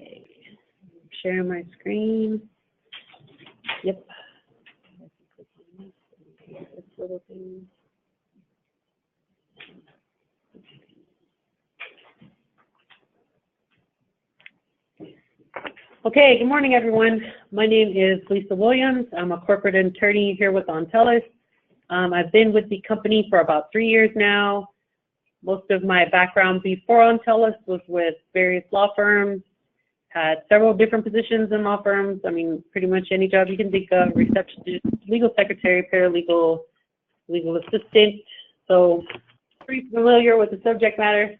Okay, sharing my screen. Yep. This little thing. Okay, good morning, everyone. My name is Lisa Williams. I'm a corporate attorney here with Ontellus. I've been with the company for about 3 years now. Most of my background before Ontellus was with various law firms, had several different positions in law firms. I mean, pretty much any job you can think of: receptionist, legal secretary, paralegal, legal assistant. So pretty familiar with the subject matter.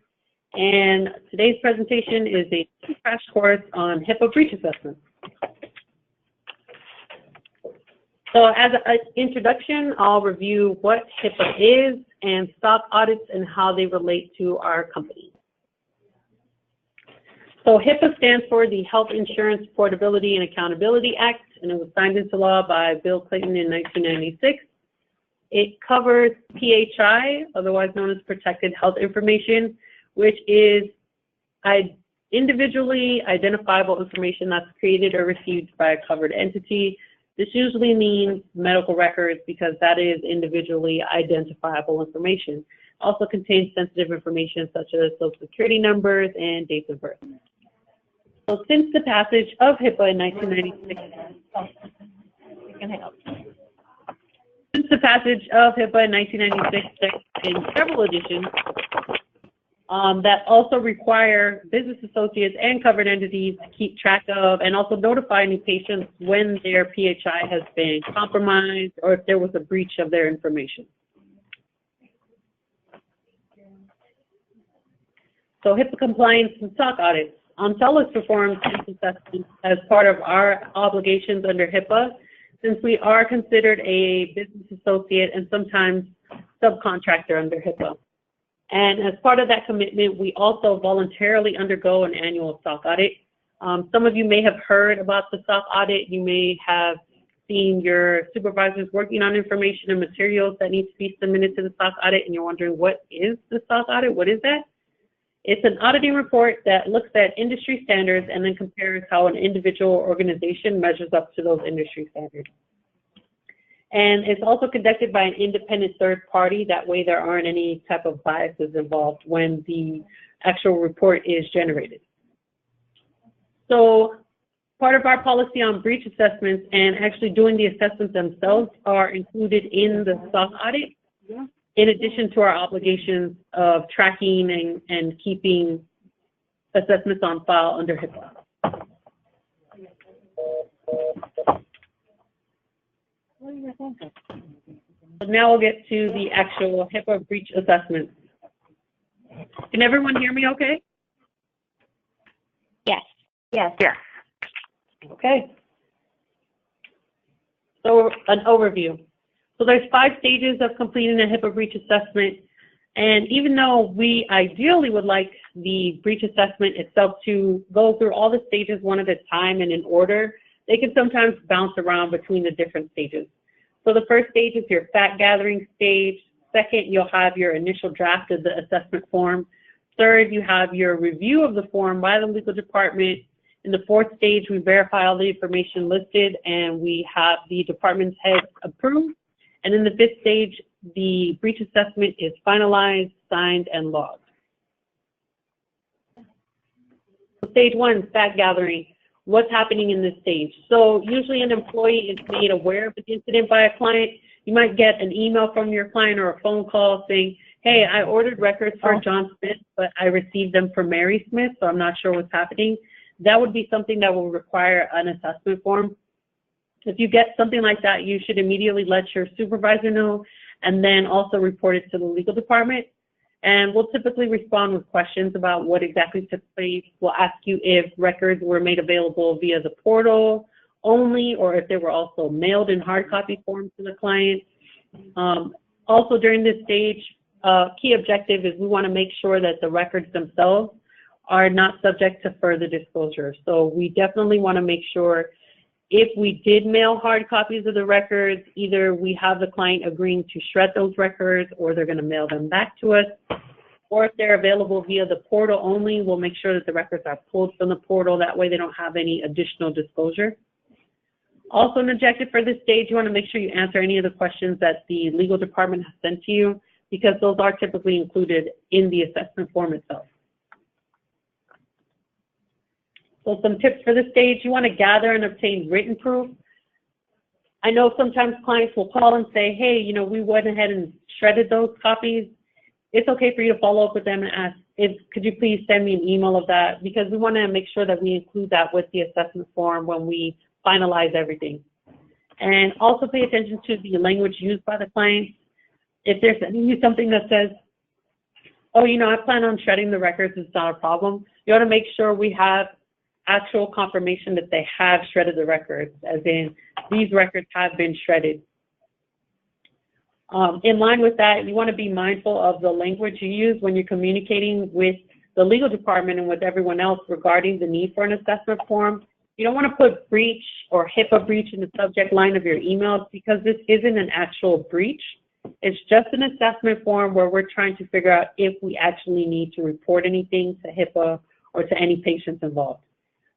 And today's presentation is a crash course on HIPAA breach assessment. So as an introduction, I'll review what HIPAA is and stock audits and how they relate to our company. So HIPAA stands for the Health Insurance Portability and Accountability Act, and it was signed into law by Bill Clinton in 1996. It covers PHI, otherwise known as protected health information, which is individually identifiable information that's created or received by a covered entity. This usually means medical records because that is individually identifiable information. Also contains sensitive information such as social security numbers and dates of birth. So since the passage of HIPAA in 1996, since the passage of HIPAA in 1996, there have been several additions that also require business associates and covered entities to keep track of and also notify new patients when their PHI has been compromised or if there was a breach of their information. So HIPAA compliance and stock audits. Ontellus performs this assessment as part of our obligations under HIPAA, since we are considered a business associate and sometimes subcontractor under HIPAA. And as part of that commitment, we also voluntarily undergo an annual stock audit. Some of you may have heard about the stock audit. You may have seen your supervisors working on information and materials that need to be submitted to the stock audit, and you're wondering, what is the stock audit? What is that? It's an auditing report that looks at industry standards and then compares how an individual organization measures up to those industry standards. And it's also conducted by an independent third party. That way there aren't any type of biases involved when the actual report is generated. So part of our policy on breach assessments and actually doing the assessments themselves are included in the stock audit, in addition to our obligations of tracking and keeping assessments on file under HIPAA. So now we'll get to the actual HIPAA breach assessment. Can everyone hear me okay? Yes. Yes. Yes. Okay. So an overview. So there's 5 stages of completing a HIPAA breach assessment. And even though we ideally would like the breach assessment itself to go through all the stages one at a time and in order, they can sometimes bounce around between the different stages. So the first stage is your fact gathering stage. Second, you'll have your initial draft of the assessment form. Third, you have your review of the form by the legal department. In the 4th stage, we verify all the information listed and we have the department's heads approve. And in the 5th stage, the breach assessment is finalized, signed, and logged. So stage 1, fact gathering. What's happening in this stage? So usually an employee is made aware of an incident by a client. You might get an email from your client or a phone call saying, hey, I ordered records for John Smith, but I received them for Mary Smith, so I'm not sure what's happening. That would be something that will require an assessment form. If you get something like that, you should immediately let your supervisor know and then also report it to the legal department. And we'll typically respond with questions about what exactly took place. We'll ask you if records were made available via the portal only, or if they were also mailed in hard copy form to the client. Also during this stage, key objective is we want to make sure that the records themselves are not subject to further disclosure. So we definitely want to make sure if we did mail hard copies of the records, either we have the client agreeing to shred those records or they're going to mail them back to us, or if they're available via the portal only, we'll make sure that the records are pulled from the portal. That way they don't have any additional disclosure. Also, an objective for this stage, you want to make sure you answer any of the questions that the legal department has sent to you, because those are typically included in the assessment form itself. So some tips for this stage, you want to gather and obtain written proof. I know sometimes clients will call and say, hey, you know, we went ahead and shredded those copies. It's okay for you to follow up with them and ask, could you please send me an email of that? Because we want to make sure that we include that with the assessment form when we finalize everything. And also pay attention to the language used by the client. If they're sending you something that says, oh, you know, I plan on shredding the records, it's not a problem, you want to make sure we have actual confirmation that they have shredded the records, as in these records have been shredded. In line with that, you want to be mindful of the language you use when you're communicating with the legal department and with everyone else regarding the need for an assessment form. You don't want to put breach or HIPAA breach in the subject line of your emails, because this isn't an actual breach. It's just an assessment form where we're trying to figure out if we actually need to report anything to HIPAA or to any patients involved.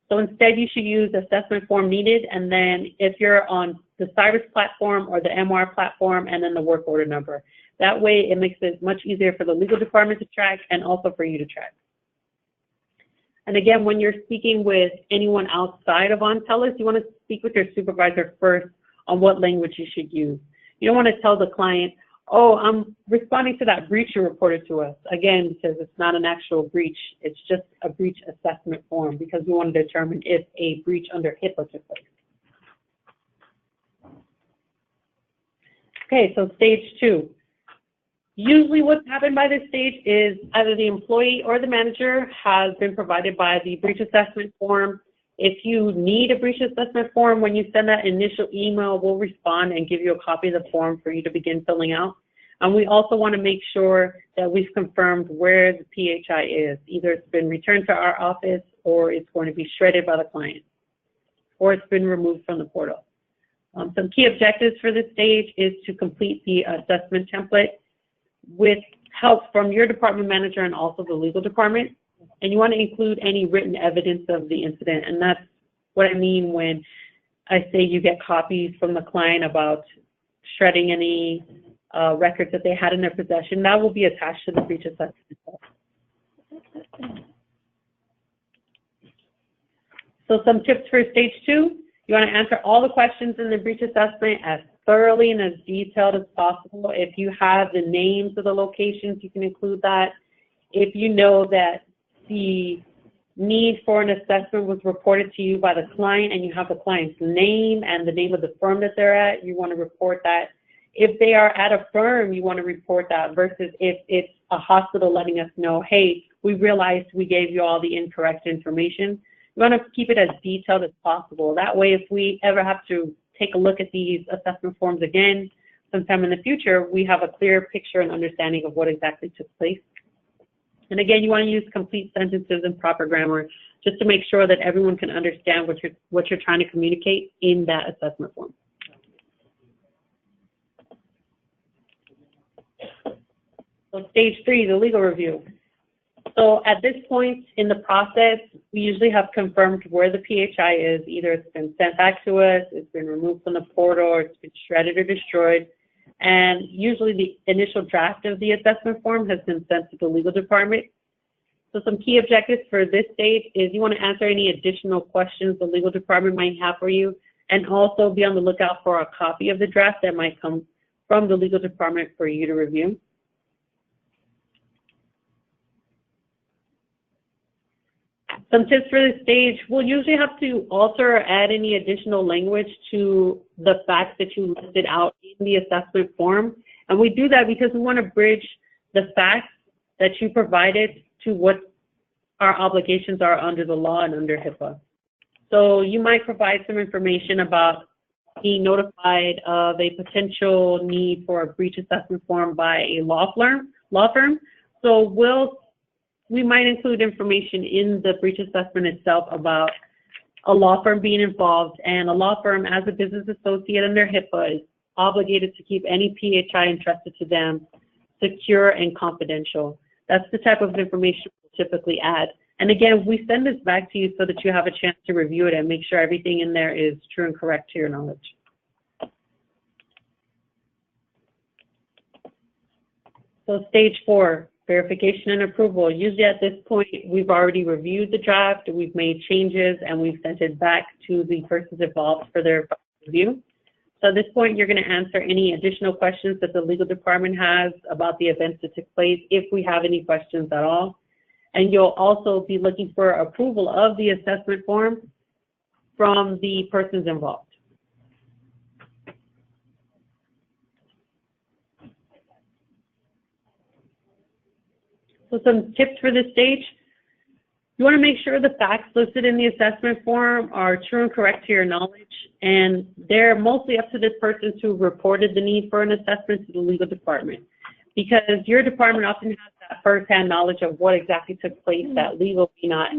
So instead, you should use assessment form needed, and then if you're on the Cyrus platform or the MR platform, and then the work order number. That way, it makes it much easier for the legal department to track and also for you to track. And again, when you're speaking with anyone outside of Ontellus, you want to speak with your supervisor first on what language you should use. You don't want to tell the client, oh, I'm responding to that breach you reported to us. Again, because it's not an actual breach. It's just a breach assessment form, because we want to determine if a breach under HIPAA took place. Okay, so stage 2. Usually what's happened by this stage is either the employee or the manager has been provided by the breach assessment form. If you need a breach assessment form, when you send that initial email, we'll respond and give you a copy of the form for you to begin filling out. And we also want to make sure that we've confirmed where the PHI is. Either it's been returned to our office, or it's going to be shredded by the client, or it's been removed from the portal. Some key objectives for this stage is to complete the assessment template with help from your department manager and also the legal department. And you want to include any written evidence of the incident. And that's what I mean when I say you get copies from the client about shredding any records that they had in their possession. That will be attached to the breach assessment. So some tips for stage 2. You want to answer all the questions in the breach assessment as thoroughly and as detailed as possible. If you have the names of the locations, you can include that. If you know that the need for an assessment was reported to you by the client and you have the client's name and the name of the firm that they're at, you want to report that. If they are at a firm, you want to report that, versus if it's a hospital letting us know, hey, we realized we gave you all the incorrect information. You want to keep it as detailed as possible. That way, if we ever have to take a look at these assessment forms again sometime in the future, we have a clear picture and understanding of what exactly took place. And again, you want to use complete sentences and proper grammar just to make sure that everyone can understand what you're trying to communicate in that assessment form. So stage 3, the legal review. So at this point in the process, we usually have confirmed where the PHI is. Either it's been sent back to us, it's been removed from the portal, or it's been shredded or destroyed. And usually the initial draft of the assessment form has been sent to the legal department. So some key objectives for this stage is you want to answer any additional questions the legal department might have for you, and also be on the lookout for a copy of the draft that might come from the legal department for you to review. Some tips for this stage: we'll usually have to alter or add any additional language to the facts that you listed out in the assessment form. And we do that because we want to bridge the facts that you provided to what our obligations are under the law and under HIPAA. So you might provide some information about being notified of a potential need for a breach assessment form by a law firm. So we might include information in the breach assessment itself about a law firm being involved, and a law firm, as a business associate under HIPAA, is obligated to keep any PHI entrusted to them secure and confidential. That's the type of information we'll typically add. And again, we send this back to you so that you have a chance to review it and make sure everything in there is true and correct to your knowledge. So stage 4, verification and approval. Usually at this point, we've already reviewed the draft, we've made changes, and we've sent it back to the persons involved for their review. So at this point, you're going to answer any additional questions that the legal department has about the events that took place, if we have any questions at all. And you'll also be looking for approval of the assessment form from the persons involved. So some tips for this stage. You want to make sure the facts listed in the assessment form are true and correct to your knowledge, and they're mostly up to the persons who reported the need for an assessment to the legal department, because your department often has that first-hand knowledge of what exactly took place that legal may not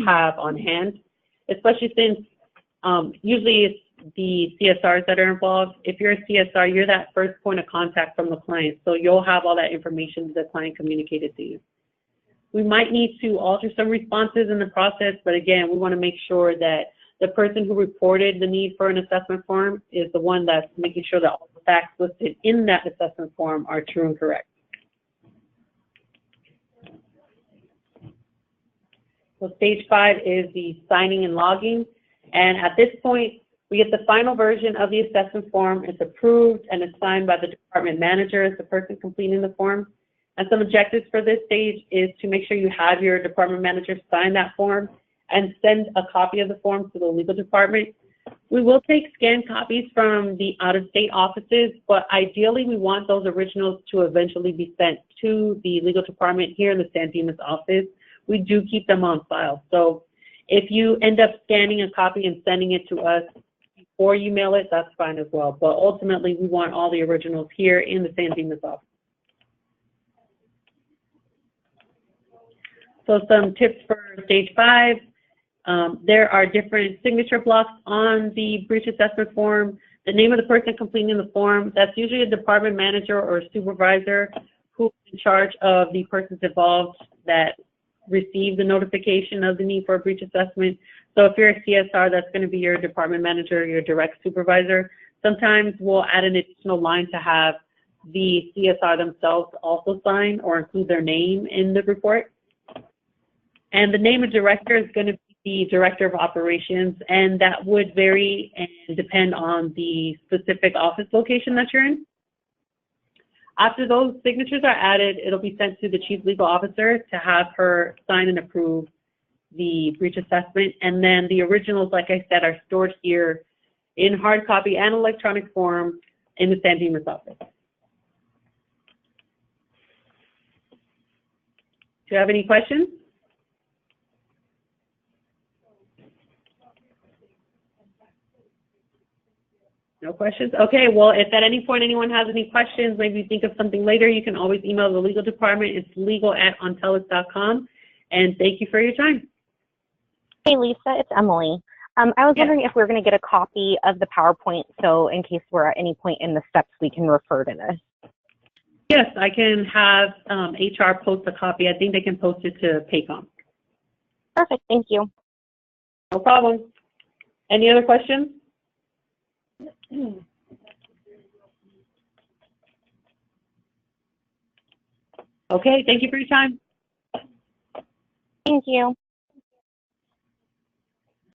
have on hand, especially since usually it's the CSRs that are involved. If you're a CSR, you're that first point of contact from the client, so you'll have all that information that the client communicated to you. We might need to alter some responses in the process, but again, we want to make sure that the person who reported the need for an assessment form is the one that's making sure that all the facts listed in that assessment form are true and correct. So stage 5 is the signing and logging. And at this point, we get the final version of the assessment form. It's approved and it's signed by the department manager as the person completing the form. And some objectives for this stage is to make sure you have your department manager sign that form and send a copy of the form to the legal department. We will take scanned copies from the out-of-state offices, but ideally we want those originals to eventually be sent to the legal department here in the San Dimas office. We do keep them on file. So if you end up scanning a copy and sending it to us before you mail it, that's fine as well. But ultimately, we want all the originals here in the San Dimas office. So some tips for stage 5. There are different signature blocks on the breach assessment form. The name of the person completing the form, that's usually a department manager or a supervisor who's in charge of the persons involved that receive the notification of the need for a breach assessment. So if you're a CSR, that's going to be your department manager, your direct supervisor. Sometimes we'll add an additional line to have the CSR themselves also sign or include their name in the report. And the name of director is going to be the director of operations, and that would vary and depend on the specific office location that you're in. After those signatures are added, it'll be sent to the chief legal officer to have her sign and approve the breach assessment. And then the originals, like I said, are stored here in hard copy and electronic form in the San Dimas office. Do you have any questions? No questions? Okay, well, if at any point anyone has any questions, maybe you think of something later, you can always email the legal department. It's legal@ontellus.com. And thank you for your time. Hey, Lisa, it's Emily. I was wondering if we're going to get a copy of the PowerPoint, so in case we're at any point in the steps, we can refer to this. Yes, I can have HR post a copy. I think they can post it to Paycom. Perfect, thank you. No problem. Any other questions? Okay, thank you for your time. Thank you.